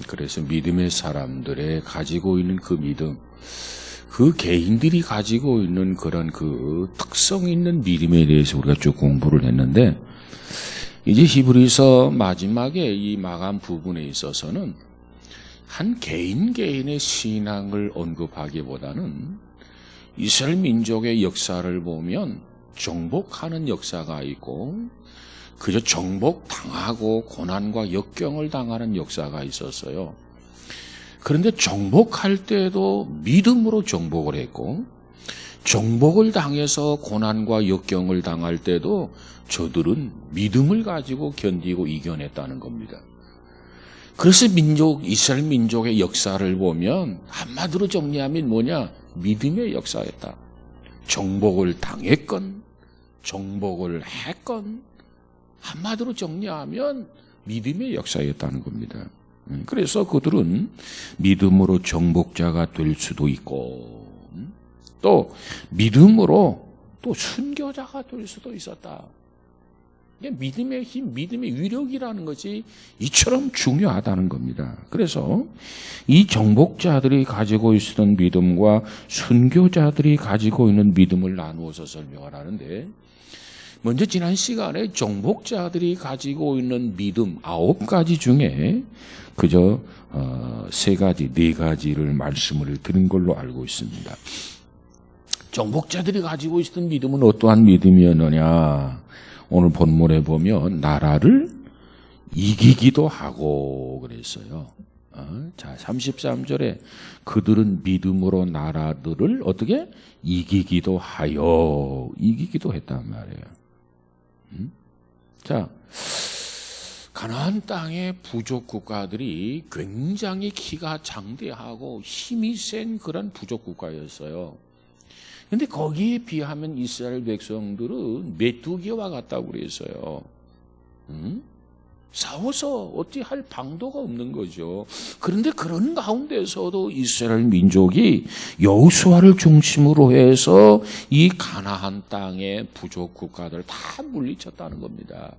그래서 믿음의 사람들의 가지고 있는 그 믿음, 그 개인들이 가지고 있는 그런 그 특성 있는 믿음에 대해서 우리가 쭉 공부를 했는데, 이제 히브리서 마지막에 이 마감 부분에 있어서는 한 개인의 신앙을 언급하기보다는 이스라엘 민족의 역사를 보면 정복하는 역사가 있고, 그저 정복당하고 고난과 역경을 당하는 역사가 있었어요. 그런데 정복할 때도 믿음으로 정복을 했고, 정복을 당해서 고난과 역경을 당할 때도 저들은 믿음을 가지고 견디고 이겨냈다는 겁니다. 그래서 이스라엘 민족의 역사를 보면 한마디로 정리하면 뭐냐? 믿음의 역사였다. 정복을 당했건 정복을 했건 한마디로 정리하면 믿음의 역사였다는 겁니다. 그래서 그들은 믿음으로 정복자가 될 수도 있고, 또 믿음으로 또 순교자가 될 수도 있었다. 믿음의 힘, 믿음의 위력이라는 것이 이처럼 중요하다는 겁니다. 그래서 이 정복자들이 가지고 있었던 믿음과 순교자들이 가지고 있는 믿음을 나누어서 설명을 하는데, 먼저 지난 시간에 정복자들이 가지고 있는 믿음 9가지 중에 그저 3가지, 4가지를 말씀을 드린 걸로 알고 있습니다. 정복자들이 가지고 있었던 믿음은 어떠한 믿음이었느냐? 오늘 본문에 보면 나라를 이기기도 하고 그랬어요. 자, 33절에 그들은 믿음으로 나라들을 어떻게? 이기기도 하여, 이기기도 했단 말이에요. 자, 가나안 땅의 부족 국가들이 굉장히 키가 장대하고 힘이 센 그런 부족 국가였어요. 근데 거기에 비하면 이스라엘 백성들은 메뚜기와 같다고 그랬어요. 싸워서 어찌 할 방도가 없는 거죠. 그런데 그런 가운데서도 이스라엘 민족이 여호수아를 중심으로 해서 이 가나안 땅의 부족 국가들 다 물리쳤다는 겁니다.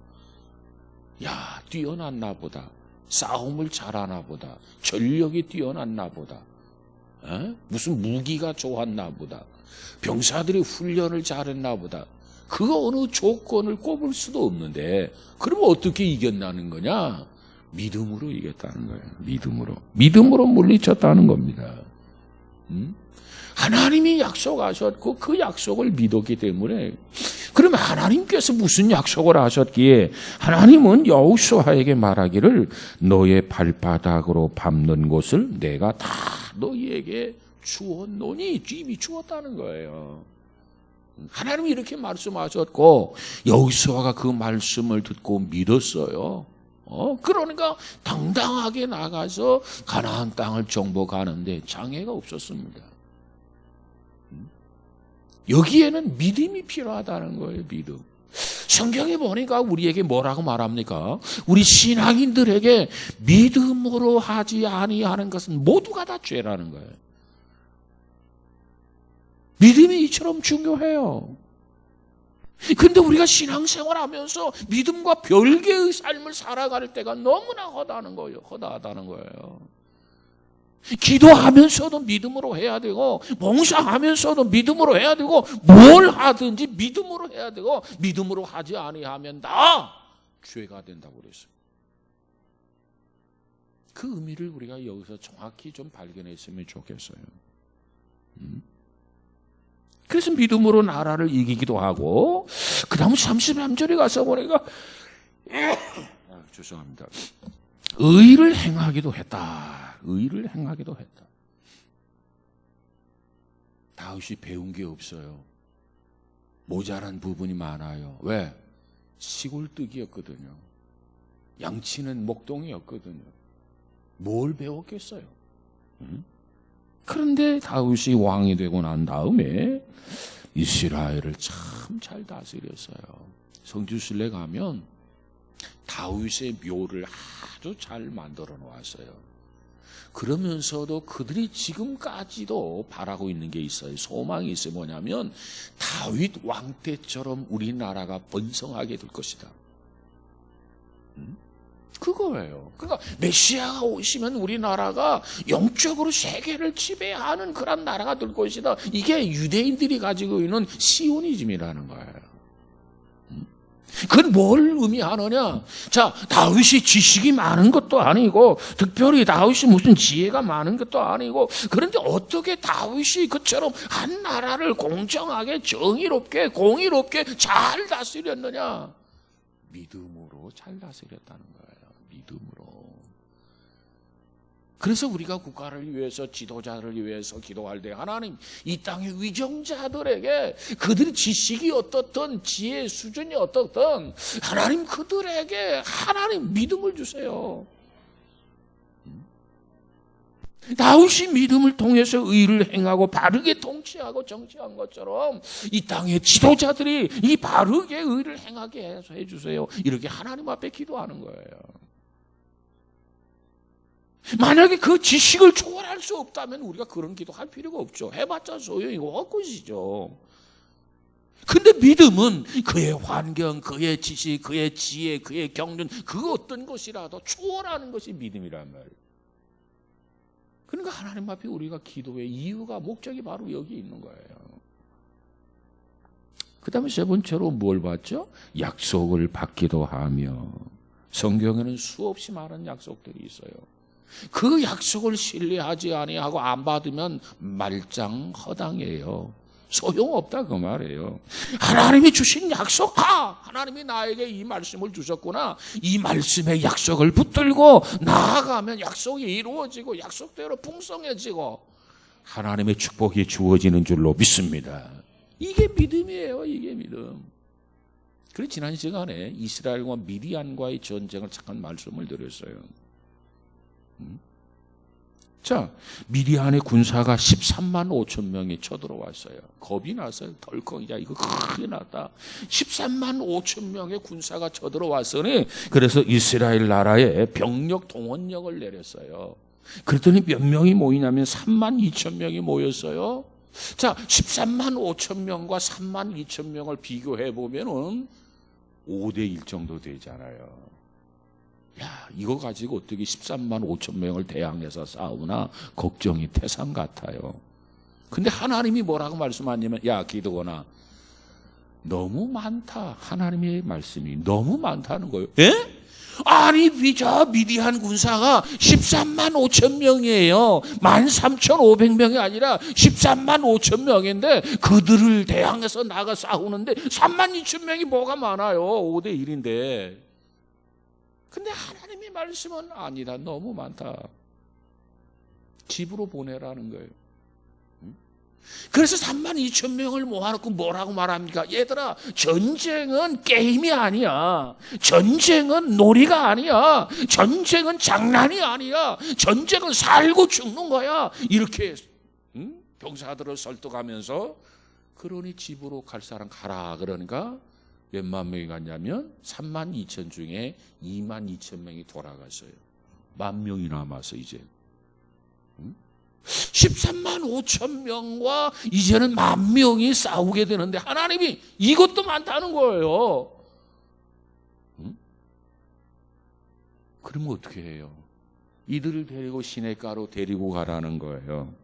야, 뛰어났나 보다. 싸움을 잘하나 보다. 전력이 뛰어났나 보다. 무슨 무기가 좋았나 보다. 병사들이 훈련을 잘했나 보다. 그 어느 조건을 꼽을 수도 없는데, 그럼 어떻게 이겼다는 거냐? 믿음으로 이겼다는 거예요. 믿음으로 물리쳤다는 겁니다. 하나님이 약속하셨고 그 약속을 믿었기 때문에, 그러면 하나님께서 무슨 약속을 하셨기에 하나님은 여호수아에게 말하기를 너의 발바닥으로 밟는 곳을 내가 다 너희에게 주었노니, 이미 주었다는 거예요. 하나님이 이렇게 말씀하셨고 여호수아가 그 말씀을 듣고 믿었어요. 그러니까 당당하게 나가서 가나안 땅을 정복하는데 장애가 없었습니다. 여기에는 믿음이 필요하다는 거예요. 믿음. 성경에 보니까 우리에게 뭐라고 말합니까? 우리 신앙인들에게 믿음으로 하지 아니하는 것은 모두가 다 죄라는 거예요. 믿음이 이처럼 중요해요. 근데 우리가 신앙생활 하면서 믿음과 별개의 삶을 살아갈 때가 너무나 허다하다는 거예요. 기도하면서도 믿음으로 해야 되고, 봉사하면서도 믿음으로 해야 되고, 뭘 하든지 믿음으로 해야 되고, 믿음으로 하지 아니하면 다 죄가 된다고 그랬어요. 그 의미를 우리가 여기서 정확히 좀 발견했으면 좋겠어요. 그래서 믿음으로 나라를 이기기도 하고, 그 다음 33절에 가서 보니까 죄송합니다. 의를 행하기도 했다. 의를 행하기도 했다. 다윗이 배운 게 없어요. 모자란 부분이 많아요. 왜? 시골뜨기였거든요. 양치는 목동이었거든요. 뭘 배웠겠어요? 그런데 다윗이 왕이 되고 난 다음에 이스라엘을 참 잘 다스렸어요. 성지순례 가면 다윗의 묘를 아주 잘 만들어 놓았어요. 그러면서도 그들이 지금까지도 바라고 있는 게 있어요. 소망이 있어요. 뭐냐면 다윗 왕 때처럼 우리나라가 번성하게 될 것이다. 그거예요. 그러니까 메시아가 오시면 우리나라가 영적으로 세계를 지배하는 그런 나라가 될 것이다. 이게 유대인들이 가지고 있는 시오니즘이라는 거예요. 그건 뭘 의미하느냐? 자, 다윗이 지식이 많은 것도 아니고, 특별히 다윗이 무슨 지혜가 많은 것도 아니고, 그런데 어떻게 다윗이 그처럼 한 나라를 공정하게, 정의롭게, 공의롭게 잘 다스렸느냐? 믿음으로 잘 다스렸다는 거예요. 믿음으로. 그래서 우리가 국가를 위해서, 지도자를 위해서 기도할 때 하나님 이 땅의 위정자들에게 그들의 지식이 어떻든 지혜 수준이 어떻든 하나님 그들에게 하나님 믿음을 주세요. 다윗이 믿음을 통해서 의를 행하고 바르게 통치하고 정치한 것처럼 이 땅의 지도자들이 이 바르게 의를 행하게 해서 해주세요. 이렇게 하나님 앞에 기도하는 거예요. 만약에 그 지식을 초월할 수 없다면 우리가 그런 기도할 필요가 없죠. 해봤자 소용이 없것이죠. 근데 믿음은 그의 환경, 그의 지식, 그의 지혜, 그의 경륜, 그 어떤 것이라도 초월하는 것이 믿음이란 말이에요. 그러니까 하나님 앞에 우리가 기도의 이유가, 목적이 바로 여기 있는 거예요. 그 다음에 세 번째로 뭘 받죠? 약속을 받기도 하며. 성경에는 수없이 많은 약속들이 있어요. 그 약속을 신뢰하지 아니하고 안 받으면 말짱허당이에요. 소용없다 그 말이에요. 하나님이 주신 약속, 하나님이 나에게 이 말씀을 주셨구나. 이 말씀의 약속을 붙들고 나아가면 약속이 이루어지고 약속대로 풍성해지고 하나님의 축복이 주어지는 줄로 믿습니다. 이게 믿음이에요. 이게 믿음. 그래서 지난 시간에 이스라엘과 미디안과의 전쟁을 잠깐 말씀을 드렸어요. 자, 미디안의 군사가 13만 5천 명이 쳐들어왔어요. 겁이 났어요. 덜컥, 야, 이거 큰일 났다. 13만 5천 명의 군사가 쳐들어왔으니, 그래서 이스라엘 나라에 병력 동원령을 내렸어요. 그랬더니 몇 명이 모이냐면 3만 2천 명이 모였어요. 자, 13만 5천 명과 3만 2천 명을 비교해 보면은 5대 1 정도 되잖아요. 야, 이거 가지고 어떻게 13만 5천 명을 대항해서 싸우나 걱정이 태산 같아요. 근데 하나님이 뭐라고 말씀하냐면, 야, 기도거나 너무 많다. 하나님의 말씀이 너무 많다는 거예요. 예? 아니, 미디안 군사가 13만 5천 명이에요. 13,500명이 아니라 13만 5천 명인데 그들을 대항해서 나가 싸우는데 3만 2천 명이 뭐가 많아요. 5대 1인데. 근데 하나님의 말씀은 아니다. 너무 많다. 집으로 보내라는 거예요. 그래서 3만 2천 명을 모아놓고 뭐라고 말합니까? 얘들아, 전쟁은 게임이 아니야. 전쟁은 놀이가 아니야. 전쟁은 장난이 아니야. 전쟁은 살고 죽는 거야. 이렇게 병사들을 설득하면서, 그러니 집으로 갈 사람 가라. 그러니까 몇만 명이 갔냐면 3만 2천 중에 2만 2천 명이 돌아갔어요. 10,000명이 남아서 이제 13만 5천 명과 이제는 10,000명이 싸우게 되는데 하나님이 이것도 많다는 거예요. 그러면 어떻게 해요? 이들을 데리고 시내가로 데리고 가라는 거예요.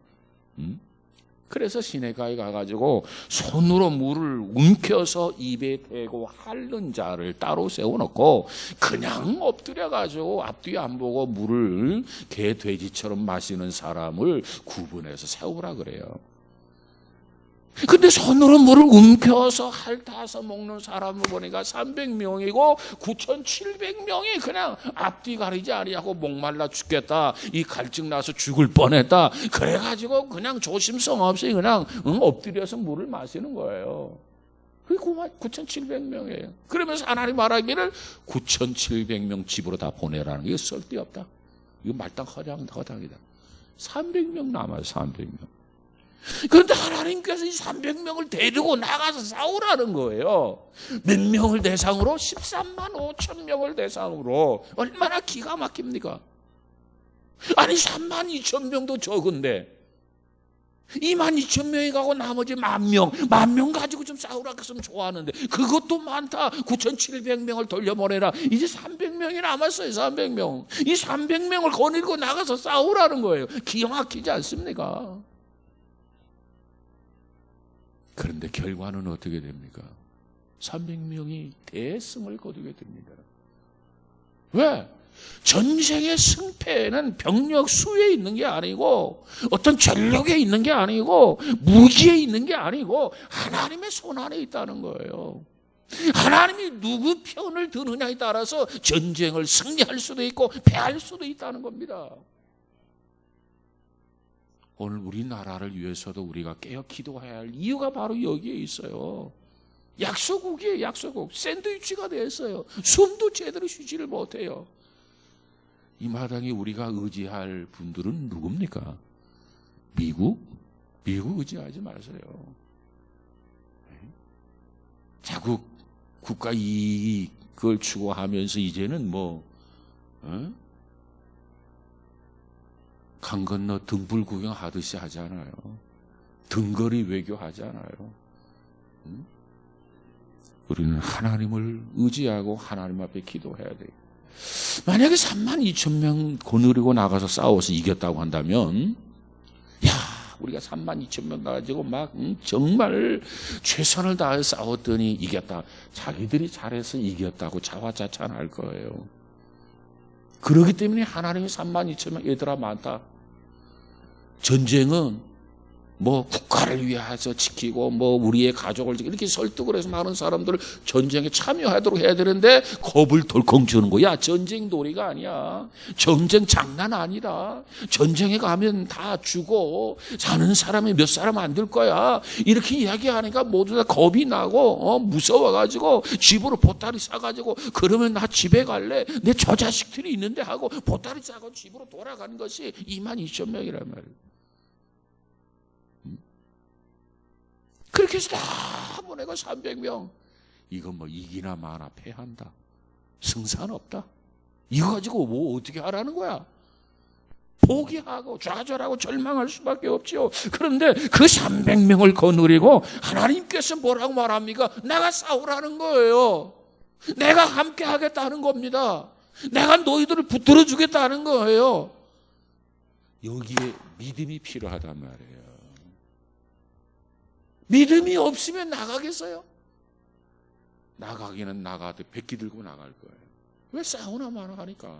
그래서 시내가에 가가지고 손으로 물을 움켜서 입에 대고 핥는 자를 따로 세워놓고 그냥 엎드려가지고 앞뒤 안 보고 물을 개 돼지처럼 마시는 사람을 구분해서 세우라 그래요. 근데 손으로 물을 움켜서 핥아서 먹는 사람을 보니까 300명이고 9,700명이 그냥 앞뒤 가리지 아니하고 목말라 죽겠다, 이 갈증 나서 죽을 뻔했다, 그래가지고 그냥 조심성 없이 그냥 엎드려서 물을 마시는 거예요. 그게 9,700명이에요. 그러면서 하나님 말하기를 9,700명 집으로 다 보내라는 게, 이거 쓸데없다, 이거 말당 허당이다. 300명 남아요. 300명. 그런데 하나님께서 이 300명을 데리고 나가서 싸우라는 거예요. 몇 명을 대상으로? 13만 5천 명을 대상으로. 얼마나 기가 막힙니까? 아니 3만 2천 명도 적은데 22,000명이 가고 나머지 10,000명 가지고 좀 싸우라 그랬으면 좋아하는데 그것도 많다. 9,700명을 돌려보내라. 이제 300명이 남았어요. 300명. 이 300명을 거느리고 나가서 싸우라는 거예요. 기가 막히지 않습니까? 그런데 결과는 어떻게 됩니까? 300명이 대승을 거두게 됩니다. 왜? 전쟁의 승패는 병력 수에 있는 게 아니고 어떤 전력에 있는 게 아니고 무기에 있는 게 아니고 하나님의 손 안에 있다는 거예요. 하나님이 누구 편을 드느냐에 따라서 전쟁을 승리할 수도 있고 패할 수도 있다는 겁니다. 오늘 우리나라를 위해서도 우리가 깨어 기도해야 할 이유가 바로 여기에 있어요. 약소국이에요. 약소국. 샌드위치가 됐어요. 숨도 제대로 쉬지를 못해요. 이 마당에 우리가 의지할 분들은 누굽니까? 미국? 미국 의지하지 마세요. 자국 국가 이익을 추구하면서 이제는 강 건너 등불 구경하듯이 하잖아요. 등거리 외교하잖아요. 우리는 하나님을 의지하고 하나님 앞에 기도해야 돼요. 만약에 32,000명 거느리고 나가서 싸워서 이겼다고 한다면 우리가 32,000명 가지고 정말 최선을 다해 싸웠더니 이겼다. 자기들이 잘해서 이겼다고 자화자찬할 거예요. 그렇기 때문에 하나님이 32,000명 얘들아 많다. 전쟁은 국가를 위해서 지키고 우리의 가족을 지키고 이렇게 설득을 해서 많은 사람들을 전쟁에 참여하도록 해야 되는데 겁을 덜컹 주는 거야. 전쟁 놀이가 아니야. 전쟁 장난 아니다. 전쟁에 가면 다 죽어. 사는 사람이 몇 사람 안 될 거야. 이렇게 이야기하니까 모두 다 겁이 나고 무서워가지고 집으로 보따리 싸가지고 그러면 나 집에 갈래. 내 저 자식들이 있는데 하고 보따리 싸고 집으로 돌아가는 것이 22,000명이란 말이에요. 그렇게 해서 다 보내고 300명. 이거 이기나 마나 패한다. 승산 없다. 이거 가지고 어떻게 하라는 거야? 포기하고 좌절하고 절망할 수밖에 없지요. 그런데 그 300명을 거느리고 하나님께서 뭐라고 말합니까? 내가 싸우라는 거예요. 내가 함께 하겠다는 겁니다. 내가 너희들을 붙들어 주겠다는 거예요. 여기에 믿음이 필요하단 말이에요. 믿음이 없으면 나가겠어요? 나가기는 나가도 백기 들고 나갈 거예요. 왜 싸우나 마나 하니까.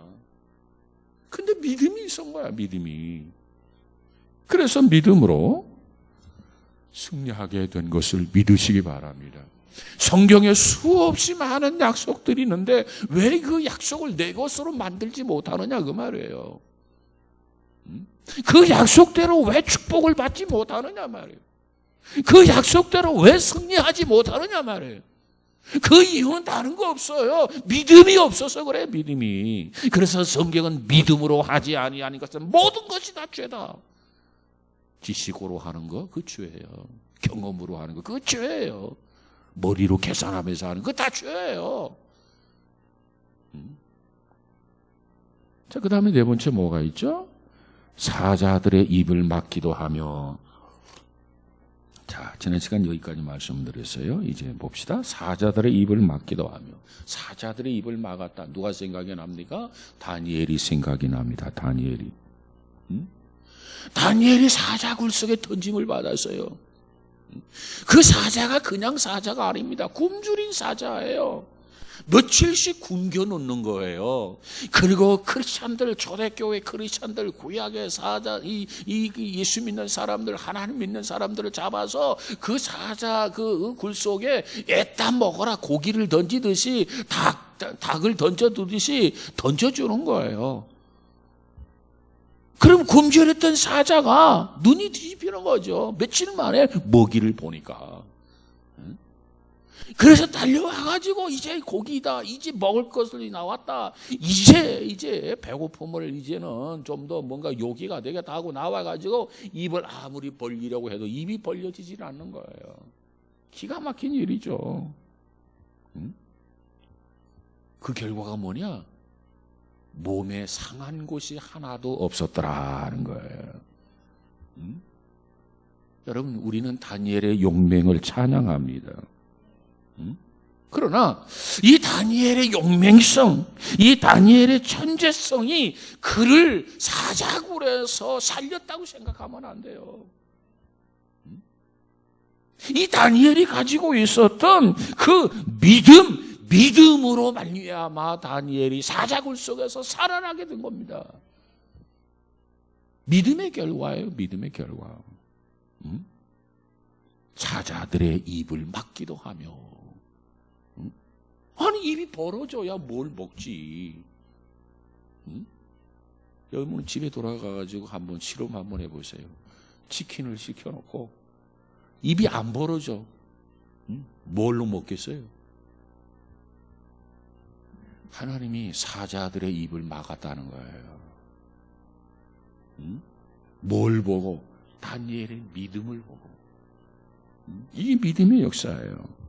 근데 믿음이 있은 거야, 믿음이. 그래서 믿음으로 승리하게 된 것을 믿으시기 바랍니다. 성경에 수없이 많은 약속들이 있는데 왜 그 약속을 내 것으로 만들지 못하느냐 그 말이에요. 그 약속대로 왜 축복을 받지 못하느냐 말이에요. 그 약속대로 왜 승리하지 못하느냐 말이에요. 그 이유는 다른 거 없어요. 믿음이 없어서 그래, 믿음이. 그래서 성경은 믿음으로 하지 아니하는 것은 모든 것이 다 죄다. 지식으로 하는 거, 그 죄예요. 경험으로 하는 거, 그 죄예요. 머리로 계산하면서 하는 거 다 죄예요. 자, 그 다음에 네 번째 뭐가 있죠? 사자들의 입을 막기도 하며. 자, 지난 시간 여기까지 말씀드렸어요. 이제 봅시다. 사자들의 입을 막기도 하며. 사자들의 입을 막았다. 누가 생각이 납니까? 다니엘이 생각이 납니다. 다니엘이. 다니엘이 사자 굴 속에 던짐을 받았어요. 그 사자가 그냥 사자가 아닙니다. 굶주린 사자예요. 며칠씩 굶겨 놓는 거예요. 그리고 크리스찬들, 초대교회 크리스찬들, 구약의 사자, 예수 믿는 사람들, 하나님 믿는 사람들을 잡아서 그 사자 그 굴 속에 애따 먹어라 고기를 던지듯이 닭을 던져두듯이 던져주는 거예요. 그럼 굶주렸던 사자가 눈이 뒤집히는 거죠. 며칠 만에 먹이를 보니까. 그래서 달려와가지고 이제 고기다, 이제 먹을 것이 나왔다, 이제 배고픔을 이제는 좀 더 뭔가 요기가 되겠다 하고 나와가지고 입을 아무리 벌리려고 해도 입이 벌려지질 않는 거예요. 기가 막힌 일이죠. 그 결과가 뭐냐? 몸에 상한 곳이 하나도 없었더라는 거예요. 여러분, 우리는 다니엘의 용맹을 찬양합니다. 그러나 이 다니엘의 용맹성, 이 다니엘의 천재성이 그를 사자굴에서 살렸다고 생각하면 안 돼요. 이 다니엘이 가지고 있었던 그 믿음으로 말미암아 다니엘이 사자굴 속에서 살아나게 된 겁니다. 믿음의 결과예요. 믿음의 결과. 사자들의 입을 막기도 하며, 아니 입이 벌어져야 뭘 먹지. 여러분 집에 돌아가가지고 한번 실험 한번 해보세요. 치킨을 시켜놓고 입이 안 벌어져. 뭘로 먹겠어요? 하나님이 사자들의 입을 막았다는 거예요. 뭘 보고? 다니엘의 믿음을 보고. 이게 믿음의 역사예요.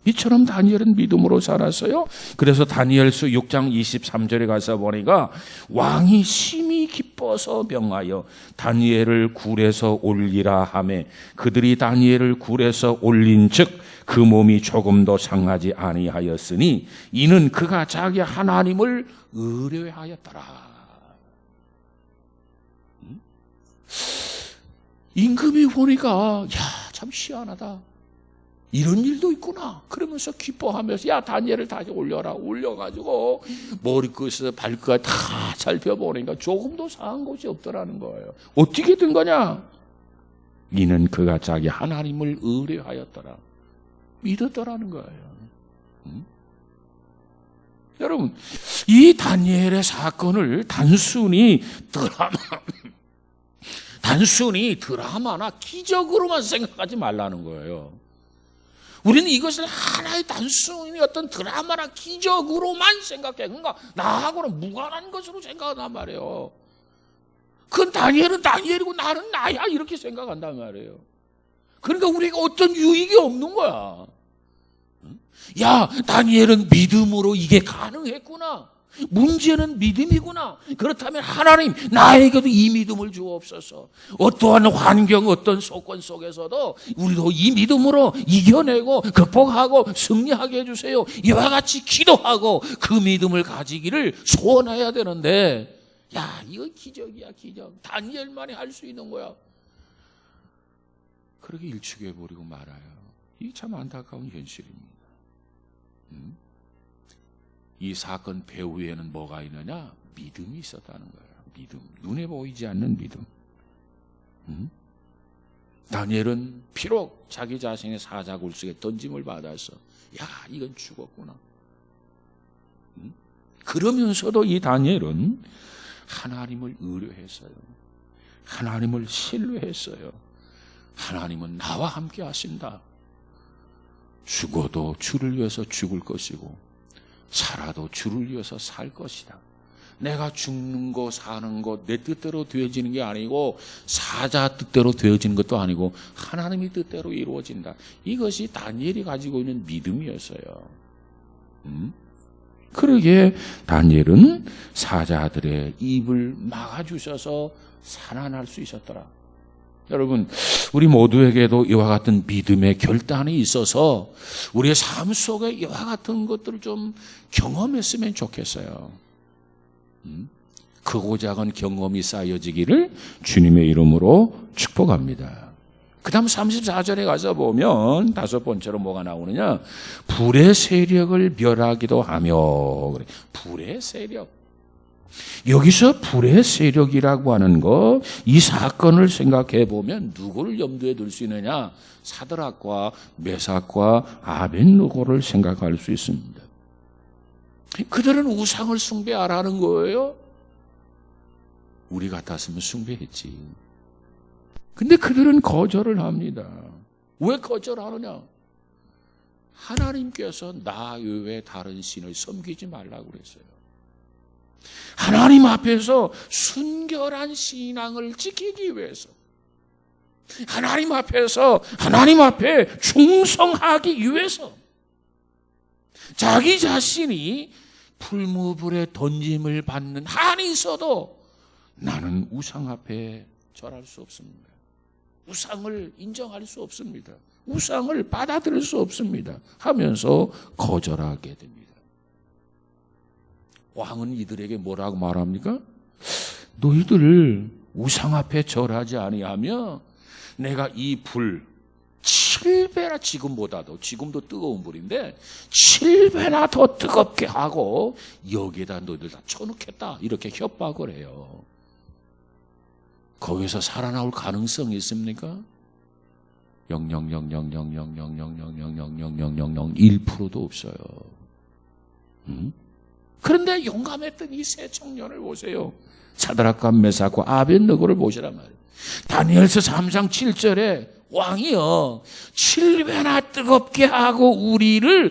이처럼 다니엘은 믿음으로 살았어요. 그래서 다니엘서 6장 23절에 가서 보니까 왕이 심히 기뻐서 명하여 다니엘을 굴에서 올리라 하매 그들이 다니엘을 굴에서 올린 즉 그 몸이 조금도 상하지 아니하였으니 이는 그가 자기 하나님을 의뢰하였더라. 임금이 보니까 참 희한하다. 이런 일도 있구나. 그러면서 기뻐하면서 야 다니엘을 다시 올려라. 올려가지고 머리끝에서 발끝까지 다 살펴보니까 조금도 상한 곳이 없더라는 거예요. 어떻게 된 거냐? 이는 그가 자기 하나님을 의뢰하였더라. 믿었더라는 거예요. 여러분, 이 다니엘의 사건을 단순히 드라마나 기적으로만 생각하지 말라는 거예요. 우리는 이것을 하나의 단순히 어떤 드라마나 기적으로만 생각해. 그러니까 나하고는 무관한 것으로 생각한단 말이에요. 그건 다니엘은 다니엘이고 나는 나야 이렇게 생각한단 말이에요. 그러니까 우리가 어떤 유익이 없는 거야. 야, 다니엘은 믿음으로 이게 가능했구나. 문제는 믿음이구나. 그렇다면 하나님 나에게도 이 믿음을 주옵소서. 어떠한 환경, 어떤 조건 속에서도 우리도 이 믿음으로 이겨내고 극복하고 승리하게 해주세요. 이와 같이 기도하고 그 믿음을 가지기를 소원해야 되는데, 야, 이거 기적이야, 기적. 다니엘만이 할 수 있는 거야. 그렇게 일축해버리고 말아요. 이게 참 안타까운 현실입니다. 이 사건 배후에는 뭐가 있느냐? 믿음이 있었다는 거예요. 믿음. 눈에 보이지 않는 믿음. 다니엘은 비록 자기 자신의 사자굴 속에 던짐을 받아서 야, 이건 죽었구나. 그러면서도 이 다니엘은 하나님을 의뢰했어요. 하나님을 신뢰했어요. 하나님은 나와 함께 하신다. 죽어도 주를 위해서 죽을 것이고 살아도 주를 위해서 살 것이다. 내가 죽는 거 사는 거 내 뜻대로 되어지는 게 아니고 사자 뜻대로 되어지는 것도 아니고 하나님의 뜻대로 이루어진다. 이것이 다니엘이 가지고 있는 믿음이었어요. 그러기에 다니엘은 사자들의 입을 막아주셔서 살아날 수 있었더라. 여러분, 우리 모두에게도 이와 같은 믿음의 결단이 있어서 우리의 삶 속에 이와 같은 것들을 좀 경험했으면 좋겠어요. 크고 작은 경험이 쌓여지기를 주님의 이름으로 축복합니다. 그 다음 34절에 가서 보면 다섯 번째로 뭐가 나오느냐? 불의 세력을 멸하기도 하며. 그래. 불의 세력. 여기서 불의 세력이라고 하는 거, 이 사건을 생각해 보면 누구를 염두에 둘 수 있느냐? 사드락과 메삭과 아벳느고를 생각할 수 있습니다. 그들은 우상을 숭배하라는 거예요. 우리 같았으면 숭배했지. 근데 그들은 거절을 합니다. 왜 거절하느냐? 하나님께서 나 외에 다른 신을 섬기지 말라고 그랬어요. 하나님 앞에서 순결한 신앙을 지키기 위해서, 하나님 앞에서 하나님 앞에 충성하기 위해서 자기 자신이 풀무불에 던짐을 받는 한이 있어도 나는 우상 앞에 절할 수 없습니다. 우상을 인정할 수 없습니다. 우상을 받아들일 수 없습니다. 하면서 거절하게 됩니다. 왕은 이들에게 뭐라고 말합니까? 너희들 우상 앞에 절하지 아니하며 내가 이 불 7배나 지금도 뜨거운 불인데 7배나 더 뜨겁게 하고 여기에다 너희들 다 쳐놓겠다 이렇게 협박을 해요. 거기서 살아나올 가능성이 있습니까? 0.000000000000001%도 없어요. 그런데 용감했던 이 세 청년을 보세요. 사드락과 메삭과 아벳느고를 보시란 말이에요. 다니엘서 3장 7절에 왕이여 7배나 뜨겁게 하고 우리를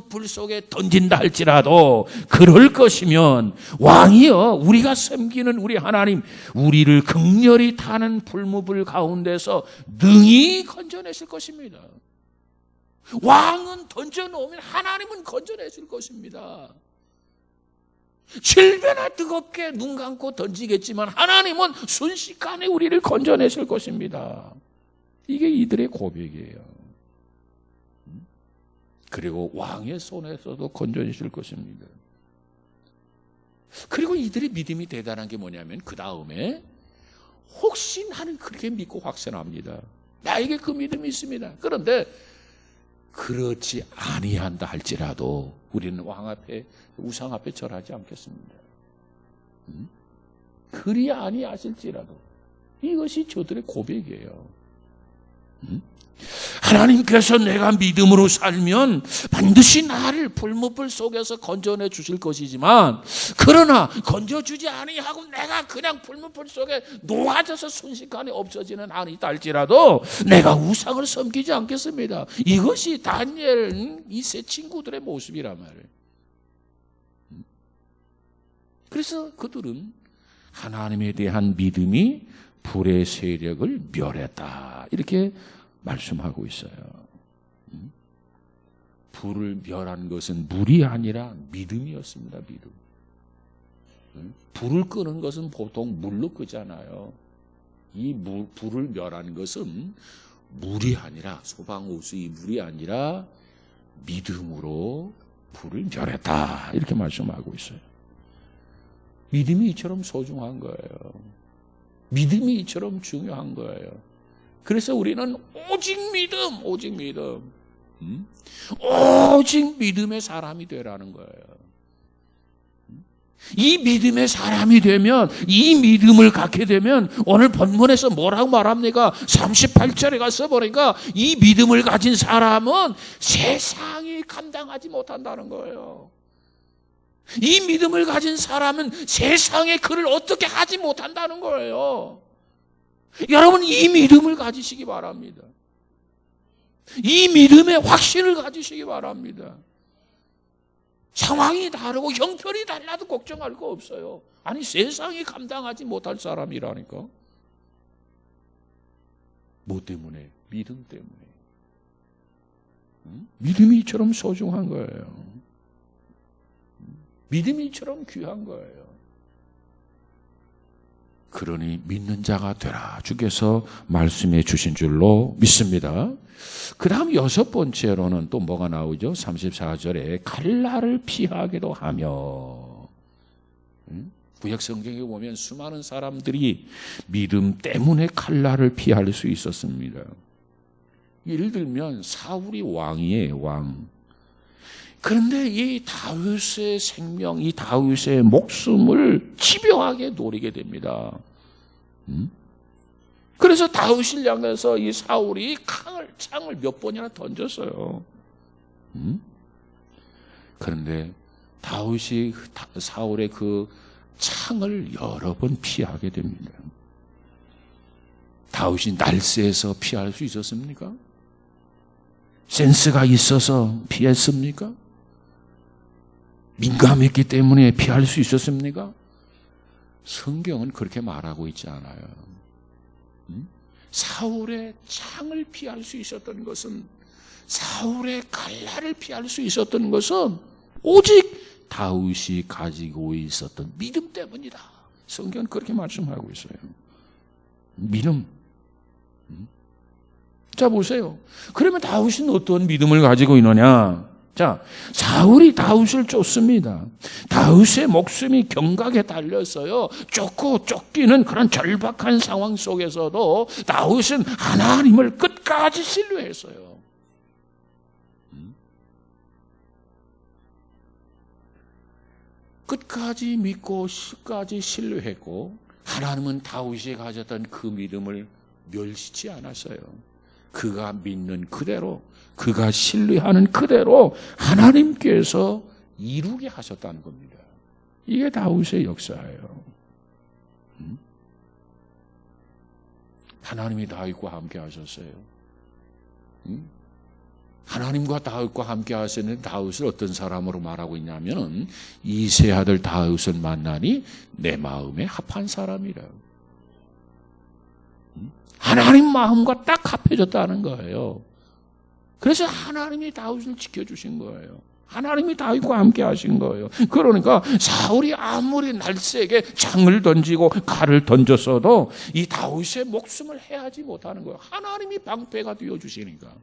불 속에 던진다 할지라도 그럴 것이면 왕이여 우리가 섬기는 우리 하나님 우리를 극렬히 타는 불무불 가운데서 능히 건져내실 것입니다. 왕은 던져놓으면 하나님은 건져내실 것입니다. 7배나 뜨겁게 눈 감고 던지겠지만 하나님은 순식간에 우리를 건져내실 것입니다. 이게 이들의 고백이에요. 그리고 왕의 손에서도 건져내실 것입니다. 그리고 이들의 믿음이 대단한 게 뭐냐면 그 다음에 혹시 나는 그렇게 믿고 확신합니다. 나에게 그 믿음이 있습니다. 그런데 그렇지 아니한다 할지라도 우리는 왕 앞에 우상 앞에 절하지 않겠습니다. 그리 아니하실지라도 이것이 저들의 고백이에요. 하나님께서 내가 믿음으로 살면 반드시 나를 불무불 속에서 건져내 주실 것이지만 그러나 건져주지 아니하고 내가 그냥 불무불 속에 녹아져서 순식간에 없어지는 한이 있다 할지라도 내가 우상을 섬기지 않겠습니다. 이것이 다니엘 이 세 친구들의 모습이란 말이에요. 그래서 그들은 하나님에 대한 믿음이 불의 세력을 멸했다 이렇게 말씀하고 있어요. 불을 멸한 것은 물이 아니라 믿음이었습니다. 믿음. 불을 끄는 것은 보통 물로 끄잖아요. 이 불을 멸한 것은 물이 아니라 소방호수의 물이 아니라 믿음으로 불을 멸했다 이렇게 말씀하고 있어요. 믿음이 이처럼 소중한 거예요. 믿음이 이처럼 중요한 거예요. 그래서 우리는 오직 믿음, 오직 믿음의 사람이 되라는 거예요. 이 믿음의 사람이 되면, 이 믿음을 갖게 되면 오늘 본문에서 뭐라고 말합니까? 38절에 가서 보니까 이 믿음을 가진 사람은 세상이 감당하지 못한다는 거예요. 이 믿음을 가진 사람은 세상에 그를 어떻게 하지 못한다는 거예요. 여러분 이 믿음을 가지시기 바랍니다. 이 믿음의 확신을 가지시기 바랍니다. 상황이 다르고 형편이 달라도 걱정할 거 없어요. 아니 세상이 감당하지 못할 사람이라니까. 뭐 때문에? 믿음 때문에. 믿음이 이처럼 소중한 거예요. 믿음이 이처럼 귀한 거예요. 그러니 믿는 자가 되라 주께서 말씀해 주신 줄로 믿습니다. 그 다음 6번째로는 또 뭐가 나오죠? 34절에 칼날을 피하기도 하며. 구약 성경에 보면 수많은 사람들이 믿음 때문에 칼날을 피할 수 있었습니다. 예를 들면 사울이 왕이에요, 왕. 그런데 이 다윗의 생명, 이 다윗의 목숨을 집요하게 노리게 됩니다. 그래서 다윗을 향해서 이 사울이 창을 몇 번이나 던졌어요. 그런데 다윗이 사울의 그 창을 여러 번 피하게 됩니다. 다윗이 날쌔에서 피할 수 있었습니까? 센스가 있어서 피했습니까? 민감했기 때문에 피할 수 있었습니까? 성경은 그렇게 말하고 있지 않아요. 사울의 창을 피할 수 있었던 것은, 사울의 칼날을 피할 수 있었던 것은 오직 다윗이 가지고 있었던 믿음 때문이다. 성경은 그렇게 말씀하고 있어요. 믿음. 자, 보세요. 그러면 다윗은 어떤 믿음을 가지고 있느냐? 자, 사울이 다윗을 쫓습니다. 다윗의 목숨이 경각에 달렸어요. 쫓고 쫓기는 그런 절박한 상황 속에서도 다윗은 하나님을 끝까지 신뢰했어요. 끝까지 믿고 끝까지 신뢰했고, 하나님은 다윗이 가졌던 그 믿음을 멸시치 않았어요. 그가 믿는 그대로, 그가 신뢰하는 그대로 하나님께서 이루게 하셨다는 겁니다. 이게 다윗의 역사예요. 하나님이 다윗과 함께 하셨어요. 하나님과 다윗과 함께 하시는 다윗을 어떤 사람으로 말하고 있냐면은 이세 아들 다윗을 만나니 내 마음에 합한 사람이라. 하나님 마음과 딱 합해졌다는 거예요. 그래서 하나님이 다윗을 지켜주신 거예요. 하나님이 다윗과 함께 하신 거예요. 그러니까 사울이 아무리 날쌔게 창을 던지고 칼을 던졌어도 이 다윗의 목숨을 해하지 못하는 거예요. 하나님이 방패가 되어주시니까.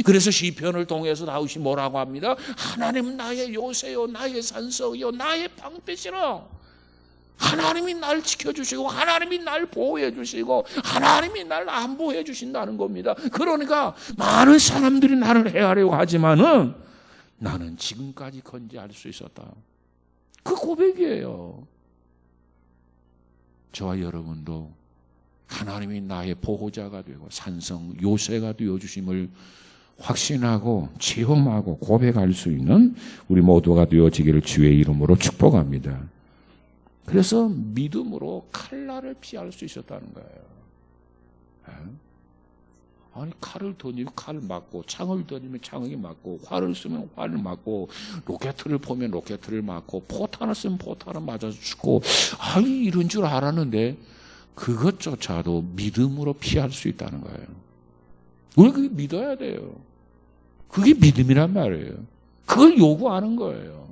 그래서 시편을 통해서 다윗이 뭐라고 합니다? 하나님 나의 요새요, 나의 산성이요, 나의 방패시라. 하나님이 날 지켜주시고 하나님이 날 보호해 주시고 하나님이 날 안보해 주신다는 겁니다. 그러니까 많은 사람들이 나를 해하려고 하지만은 나는 지금까지 건재할 수 있었다. 그 고백이에요. 저와 여러분도 하나님이 나의 보호자가 되고 산성 요새가 되어주심을 확신하고 체험하고 고백할 수 있는 우리 모두가 되어지기를 주의 이름으로 축복합니다. 그래서 믿음으로 칼날을 피할 수 있었다는 거예요. 아니 칼을 던지면 칼을 맞고 창을 던지면 창을 맞고 활을 쓰면 활을 맞고 로켓을 보면 로켓을 맞고 포탄을 쓰면 포탄을 맞아서 죽고 아니 이런 줄 알았는데 그것조차도 믿음으로 피할 수 있다는 거예요. 우리 그게 믿어야 돼요. 그게 믿음이란 말이에요. 그걸 요구하는 거예요.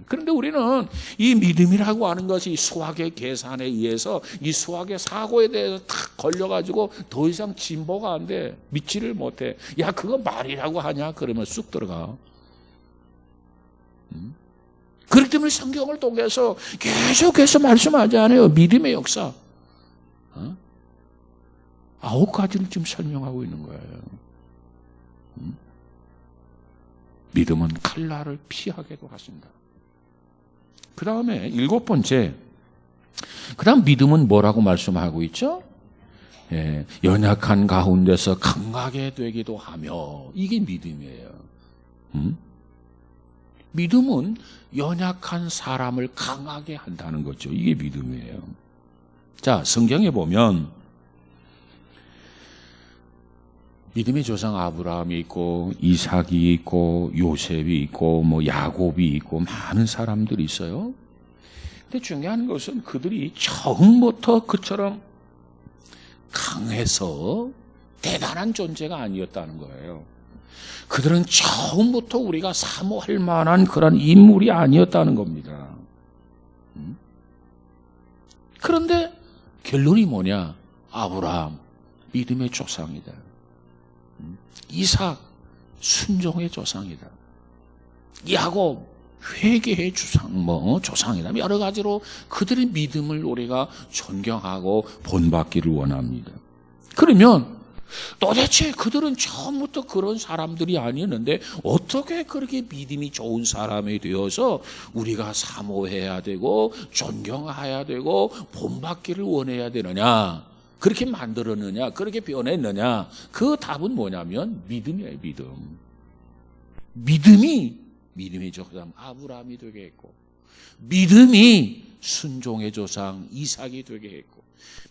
그런데 우리는 이 믿음이라고 하는 것이 수학의 계산에 의해서 이 수학의 사고에 대해서 탁 걸려가지고 더 이상 진보가 안 돼. 믿지를 못해. 야, 그거 말이라고 하냐? 그러면 쑥 들어가. 그렇기 때문에 성경을 통해서 계속해서 말씀하지 않아요. 믿음의 역사. 9가지를 지금 설명하고 있는 거예요. 믿음은 칼날을 피하게도 하신다. 그 다음에 7번째, 그 다음 믿음은 뭐라고 말씀하고 있죠? 예, 연약한 가운데서 강하게 되기도 하며, 이게 믿음이에요. 믿음은 연약한 사람을 강하게 한다는 거죠. 이게 믿음이에요. 자, 성경에 보면 믿음의 조상 아브라함이 있고 이삭이 있고 요셉이 있고 뭐 야곱이 있고 많은 사람들이 있어요. 근데 중요한 것은 그들이 처음부터 그처럼 강해서 대단한 존재가 아니었다는 거예요. 그들은 처음부터 우리가 사모할 만한 그런 인물이 아니었다는 겁니다. 그런데 결론이 뭐냐? 아브라함 믿음의 조상이다. 이삭 순종의 조상이다. 야곱 회개의 조상이다. 여러 가지로 그들의 믿음을 우리가 존경하고 본받기를 원합니다. 그러면 도대체 그들은 처음부터 그런 사람들이 아니었는데 어떻게 그렇게 믿음이 좋은 사람이 되어서 우리가 사모해야 되고 존경해야 되고 본받기를 원해야 되느냐? 그렇게 만들었느냐? 그렇게 변했느냐? 그 답은 뭐냐면 믿음이에요. 믿음의 조상 아브라함이 되게 했고, 믿음이 순종의 조상 이삭이 되게 했고,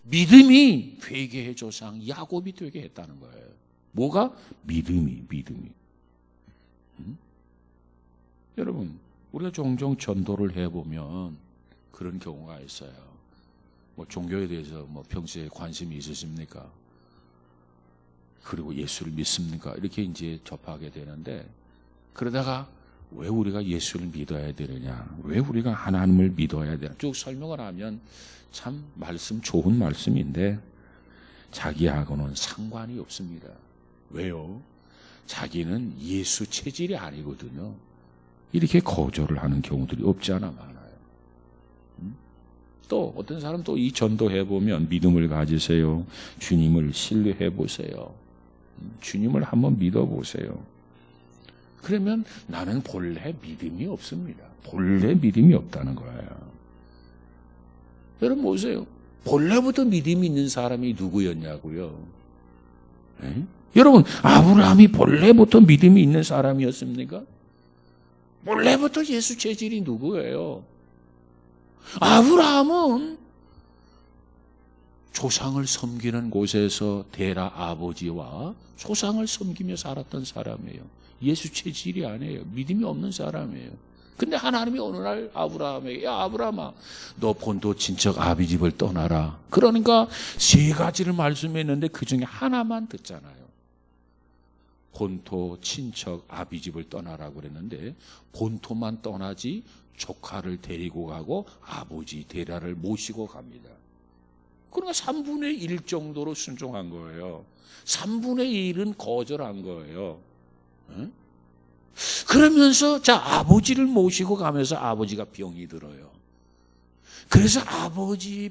믿음이 회개의 조상 야곱이 되게 했다는 거예요. 뭐가? 믿음이. 여러분, 우리가 종종 전도를 해보면 그런 경우가 있어요. 뭐 종교에 대해서 뭐 평소에 관심이 있으십니까? 그리고 예수를 믿습니까? 이렇게 이제 접하게 되는데, 그러다가 왜 우리가 예수를 믿어야 되느냐? 왜 우리가 하나님을 믿어야 되냐? 쭉 설명을 하면 참 좋은 말씀인데, 자기하고는 상관이 없습니다. 왜요? 자기는 예수 체질이 아니거든요. 이렇게 거절을 하는 경우들이 없지 않아 많아요. 또 어떤 사람 또 이 전도해 보면 믿음을 가지세요. 주님을 신뢰해 보세요. 주님을 한번 믿어 보세요. 그러면 나는 본래 믿음이 없습니다. 본래 믿음이 없다는 거예요. 여러분 보세요. 본래부터 믿음이 있는 사람이 누구였냐고요? 에? 여러분 아브라함이 본래부터 믿음이 있는 사람이었습니까? 본래부터 예수 체질이 누구예요? 아브라함은 조상을 섬기는 곳에서 데라 아버지와 조상을 섬기며 살았던 사람이에요. 예수 체질이 아니에요. 믿음이 없는 사람이에요. 근데 하나님이 어느 날 아브라함에게 야 아브라함아 너 본토 친척 아비 집을 떠나라. 그러니까 세 가지를 말씀했는데 그중에 하나만 듣잖아요. 본토 친척 아비 집을 떠나라고 그랬는데 본토만 떠나지 조카를 데리고 가고 아버지 데라를 모시고 갑니다. 그러니까 3분의 1 정도로 순종한 거예요. 3분의 1은 거절한 거예요. 응? 그러면서 자 아버지를 모시고 가면서 아버지가 병이 들어요. 그래서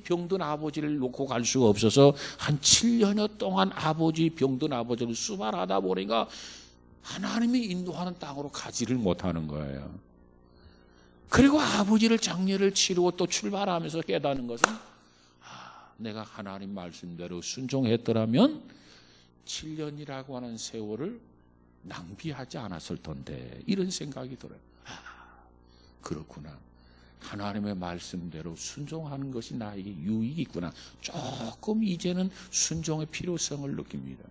병든 아버지를 놓고 갈 수가 없어서 한 7년여 동안 병든 아버지를 수발하다 보니까 하나님이 인도하는 땅으로 가지를 못하는 거예요. 그리고 아버지를 장례를 치르고 또 출발하면서 깨닫는 것은 내가 하나님 말씀대로 순종했더라면 7년이라고 하는 세월을 낭비하지 않았을 텐데 이런 생각이 들어요. 그렇구나. 하나님의 말씀대로 순종하는 것이 나에게 유익이 있구나. 조금 이제는 순종의 필요성을 느낍니다.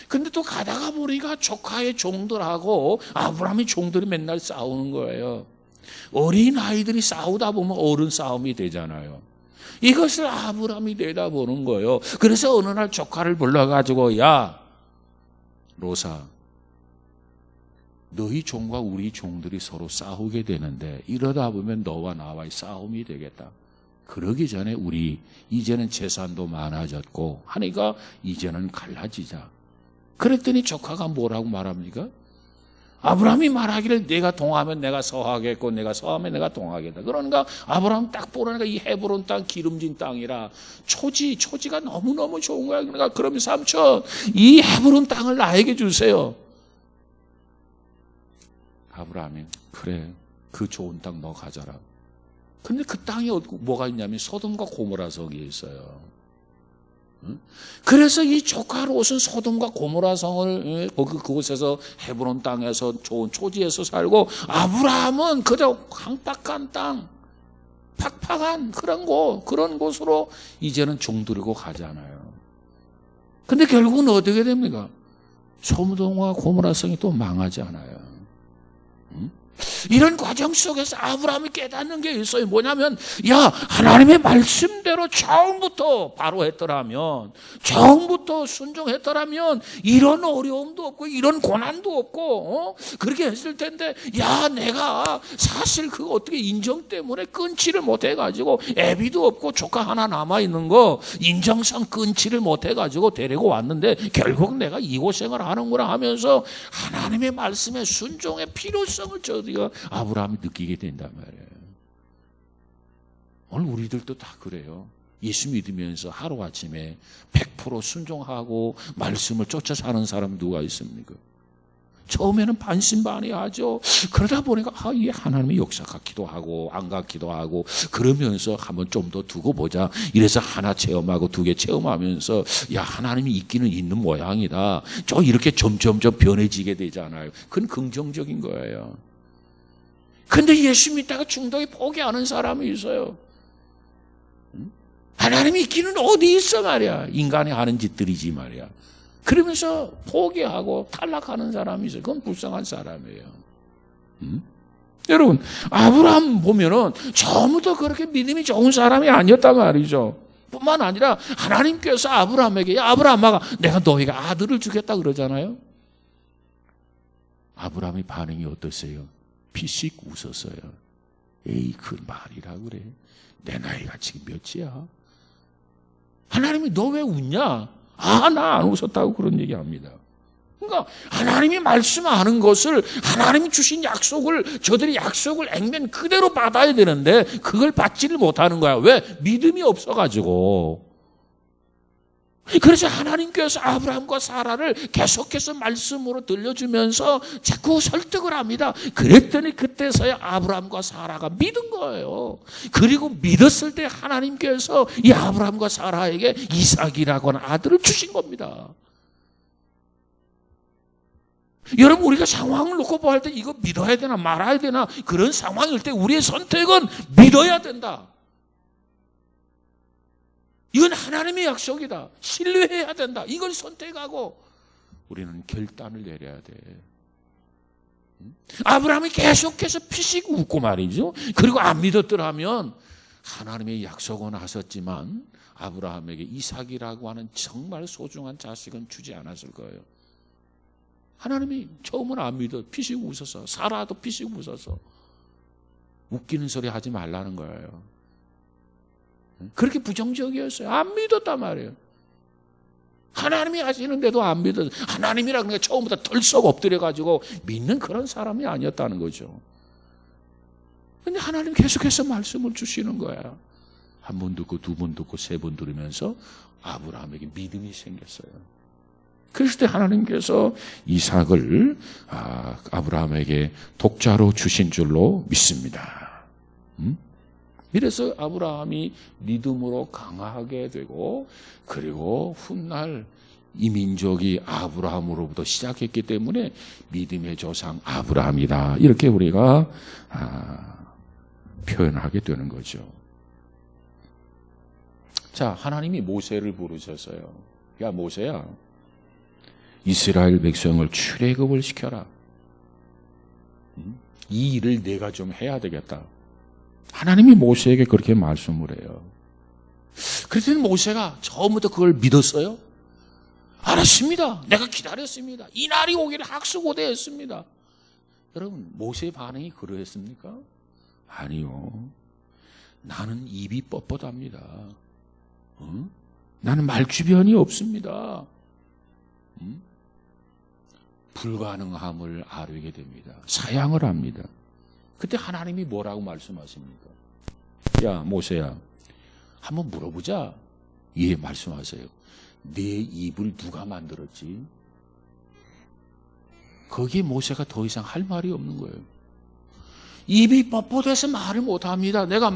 근데 또 가다가 보니까 조카의 종들하고 아브라함의 종들이 맨날 싸우는 거예요. 어린 아이들이 싸우다 보면 어른 싸움이 되잖아요. 이것을 아브라함이 내다보는 거예요. 그래서 어느 날 조카를 불러가지고 야 로사 너희 종과 우리 종들이 서로 싸우게 되는데 이러다 보면 너와 나와의 싸움이 되겠다. 그러기 전에 우리 이제는 재산도 많아졌고 하니까 이제는 갈라지자. 그랬더니 조카가 뭐라고 말합니까? 아브라함이 말하기를 내가 동하면 내가 서하겠고 내가 서하면 내가 동하겠다. 그러니까 아브라함 딱 보라니까 이 헤브론 땅 기름진 땅이라 초지가 너무너무 좋은 거야. 그러니까 그러면 삼촌 이 헤브론 땅을 나에게 주세요. 아브라함이 그래 그 좋은 땅 너 가져라. 근데 그 땅이 뭐가 있냐면 소돔과 고모라 성이 있어요. 그래서 이 조카 롯은 소돔과 고모라 성을 그곳에서 헤브론 땅에서 좋은 초지에서 살고 아브라함은 그저 황팍한 땅 팍팍한 그런 곳으로 이제는 종들이고 가잖아요. 근데 결국은 어떻게 됩니까? 소돔과 고모라 성이 또 망하지 않아요. 이런 과정 속에서 아브라함이 깨닫는 게 있어요. 뭐냐면 야 하나님의 말씀대로 처음부터 바로 했더라면 처음부터 순종했더라면 이런 어려움도 없고 이런 고난도 없고 그렇게 했을 텐데 야 내가 사실 그거 어떻게 인정 때문에 끊지를 못해가지고 애비도 없고 조카 하나 남아있는 거 인정상 끊지를 못해가지고 데리고 왔는데 결국 내가 이 고생을 하는구나 하면서 하나님의 말씀에 순종의 필요성을 저희가 아브라함이 느끼게 된단 말이에요. 오늘 우리들도 다 그래요. 예수 믿으면서 하루아침에 100% 순종하고 말씀을 쫓아 사는 사람 누가 있습니까? 처음에는 반신반의하죠. 그러다 보니까 이게 하나님의 역사 같기도 하고 안 같기도 하고 그러면서 한번 좀 더 두고 보자. 이래서 하나 체험하고 두 개 체험하면서 야 하나님이 있기는 있는 모양이다. 이렇게 점점점 변해지게 되잖아요. 그건 긍정적인 거예요. 근데 예수 믿다가 중독에 포기하는 사람이 있어요. 하나님이 있기는 어디 있어 말이야. 인간이 하는 짓들이지 말이야. 그러면서 포기하고 탈락하는 사람이 있어요. 그건 불쌍한 사람이에요. 여러분 아브라함 보면은 처음부터 그렇게 믿음이 좋은 사람이 아니었단 말이죠. 뿐만 아니라 하나님께서 아브라함에게 야 아브라함아 내가 너에게 아들을 주겠다 그러잖아요. 아브라함의 반응이 어떠세요? 피식 웃었어요. 에이 그 말이라 그래. 내 나이가 지금 몇이야? 하나님이 너 왜 웃냐? 아, 나 안 웃었다고 그런 얘기합니다. 그러니까 하나님이 말씀하는 것을, 하나님이 주신 약속을, 저들이 약속을 액면 그대로 받아야 되는데 그걸 받지를 못하는 거야. 왜? 믿음이 없어가지고. 그래서 하나님께서 아브라함과 사라를 계속해서 말씀으로 들려주면서 자꾸 설득을 합니다. 그랬더니 그때서야 아브라함과 사라가 믿은 거예요. 그리고 믿었을 때 하나님께서 이 아브라함과 사라에게 이삭이라고 하는 아들을 주신 겁니다. 여러분, 우리가 상황을 놓고 볼 때 이거 믿어야 되나 말아야 되나 그런 상황일 때 우리의 선택은 믿어야 된다. 이건 하나님의 약속이다. 신뢰해야 된다. 이걸 선택하고 우리는 결단을 내려야 돼. 아브라함이 계속해서 피식 웃고 말이죠. 그리고 안 믿었더라면 하나님의 약속은 하셨지만 아브라함에게 이삭이라고 하는 정말 소중한 자식은 주지 않았을 거예요. 하나님이 처음은 안 믿어 피식 웃어서, 사라도 피식 웃어서 웃기는 소리 하지 말라는 거예요. 그렇게 부정적이었어요. 안 믿었단 말이에요. 하나님이 하시는데도 안 믿었어요. 하나님이라는 게 처음부터 덜썩 엎드려가지고 믿는 그런 사람이 아니었다는 거죠. 근데 하나님 계속해서 말씀을 주시는 거야. 한 번 듣고 두 번 듣고 세 번 들으면서 아브라함에게 믿음이 생겼어요. 그랬을 때 하나님께서 이삭을 아브라함에게 독자로 주신 줄로 믿습니다. 이래서 아브라함이 믿음으로 강하게 되고, 그리고 훗날 이 민족이 아브라함으로부터 시작했기 때문에 믿음의 조상 아브라함이다, 이렇게 우리가 표현하게 되는 거죠. 자, 하나님이 모세를 부르셨어요. 야, 모세야, 이스라엘 백성을 출애굽을 시켜라. 이 일을 내가 좀 해야 되겠다. 하나님이 모세에게 그렇게 말씀을 해요. 그랬더니 모세가 처음부터 그걸 믿었어요? 알았습니다. 내가 기다렸습니다. 이 날이 오기를 학수고대했습니다. 여러분, 모세의 반응이 그러했습니까? 아니요. 나는 입이 뻣뻣합니다. 나는 말주변이 없습니다. 불가능함을 알게 됩니다. 사양을 합니다. 그때 하나님이 뭐라고 말씀하십니까? 야, 모세야, 한번 물어보자. 예, 말씀하세요. 내 입을 누가 만들었지? 거기에 모세가 더 이상 할 말이 없는 거예요. 입이 뻣뻣해서 말을 못합니다. 내가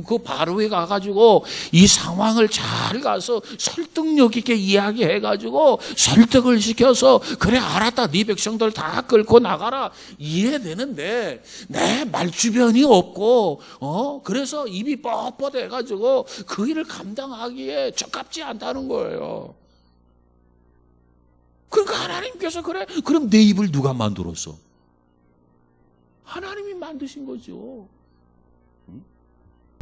그 바로에 가가지고 이 상황을 잘 가서 설득력 있게 이야기해가지고 설득을 시켜서, 그래 알았다, 네 백성들 다 끌고 나가라, 이해되는데 내 말주변이 없고 그래서 입이 뻣뻣해가지고 그 일을 감당하기에 적합지 않다는 거예요. 그러니까 하나님께서 그래, 그럼 내 입을 누가 만들었어? 하나님이 만드신 거죠.